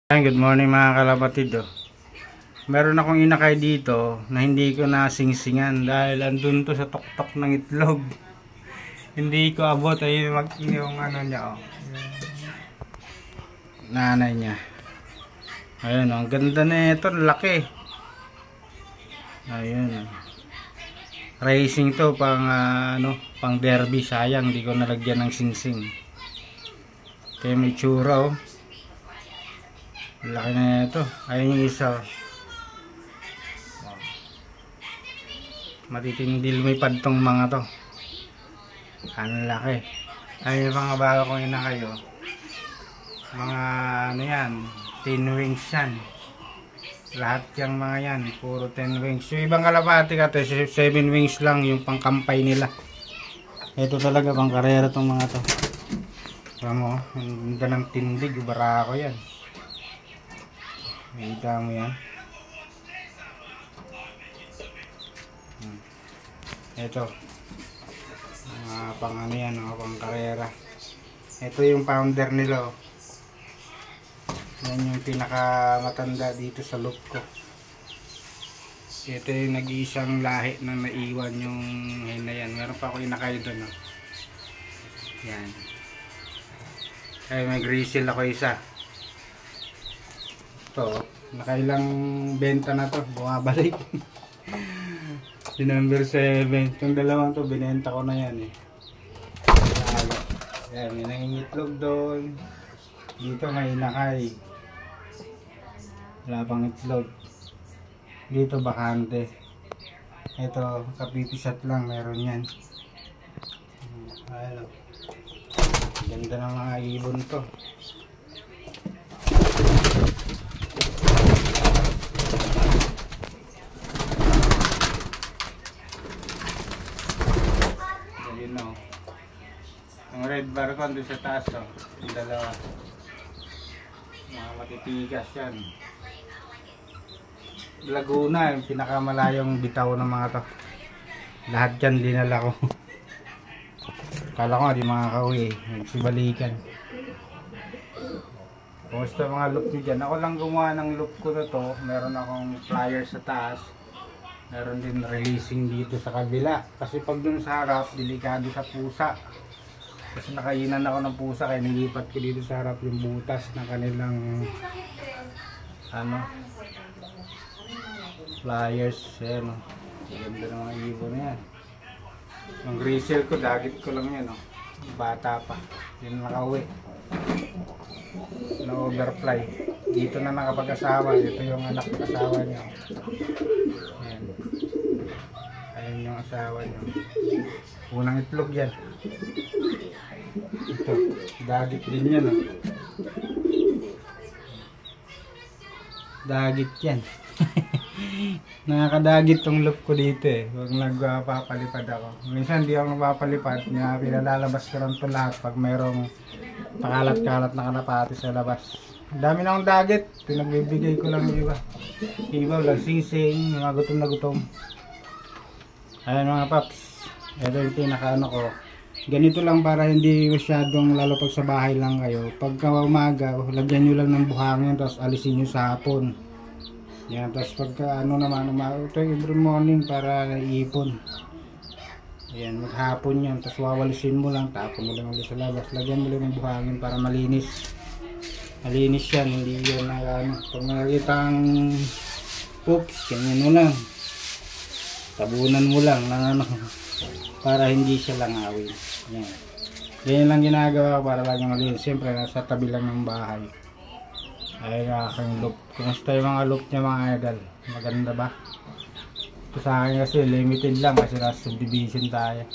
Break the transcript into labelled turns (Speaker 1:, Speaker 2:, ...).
Speaker 1: Good morning mga kalapatid. Meron akong inakay dito na hindi ko nasingsingan dahil andun to sa tuktok ng itlog. Hindi ko abot ay yung ano niya, nanay niya. Ayun, ang ganda na ito, laki. Ayun. Racing to pang pang derby, sayang hindi ko nalagyan ng singsing. Kaya may tsura laki na ito. Ayun yung isa. Matitindil may padtong mga to. Ang laki. Ayun yung mga bago kong inakayo. Mga ano yan, 10 wings yan. Lahat yung mga yan, puro 10 wings. Yung ibang kalapati ka 7 wings lang yung pangkampay nila. Ito talaga pang karera tong mga to. Alam mo, ang ganda ng tindig, barako yan. Kita mo yan. Ito pang ano yan, pang karera. Ito yung founder nila. Yan yung pinaka matanda dito sa loop ko. Ito yung nag-iisang lahi na naiwan yung na yan. Meron pa ako inakay doon. Yan. Ay, may grizzle ako isa. Ito, nakailang benta na to, bumabalik. Si number 7, yung dalawang to binenta ko na yan Ayan, may nangingitlog doon. Dito may inakay, wala pang itlog. Dito bakante. Ito kapipisat lang, meron yan. Ayan, ganda ng mga ibon to. Ang red bar ko doon sa taas, yung dalawa. Mga matitigas yan. Laguna, yung pinakamalayong bitaw ng mga to. Lahat yan dinala ko. Kala ko di makakauwi, nagsibalikan. Kumusta mga loop nyo dyan? Ako lang gumawa ng loop ko na to. Meron akong flyer sa taas. Meron din releasing dito sa kabila. Kasi pag dun sa harap, delikado sa pusa. Kasi nakainan ako ng pusa kaya nilipat ko dito sa harap yung butas ng kanilang flyers. Ayan, ganda ng mga ibon na yan. Yung grizzle ko, dagit ko lang yan, bata pa, yun nakauwi na overfly. Dito na nakapag-asawa, ito yung anak ng asawa niya. Ayan. Ayun yung asawa niya, unang itlog yan. Ito, dagit din yan dagit yan. Nakakadagit tong loop ko dito Huwag nagpapalipad ako. Minsan di ako napapalipad, pinalalabas ko lang ito lahat pag mayroong pakalat-kalat na kalapati sa labas. Dami na akong dagit, pinagbibigay ko lang yung iba. Iba lang sising, mga gutom na gutom. Ayan mga paps, ito yung pinaka ko. Ganito lang para hindi masyadong, lalo pag sa bahay lang kayo. Pagka umaga, lagyan nyo lang ng buhangin, tapos alisin nyo sa hapon. Yan, tapos pagka naman, ito every morning para iipon. Ayan, maghapon yan, tapos wawalisin mo lang, tapon mo lang ulit sa labas. Lagyan mo lang ng buhangin para malinis. Malinis yan, hindi yan pag nakakita ang poops, ganyan mo lang. Tabunan mo lang ng para hindi siya langawin. Yan. Ganyan lang ginagawa para lagi malinis. Siyempre, nasa tabi lang ng bahay. Ay, aking loop. Kumusta yung mga loop niya mga idol? Maganda ba? Ito sa akin kasi limited lang kasi nasa subdivision tayo.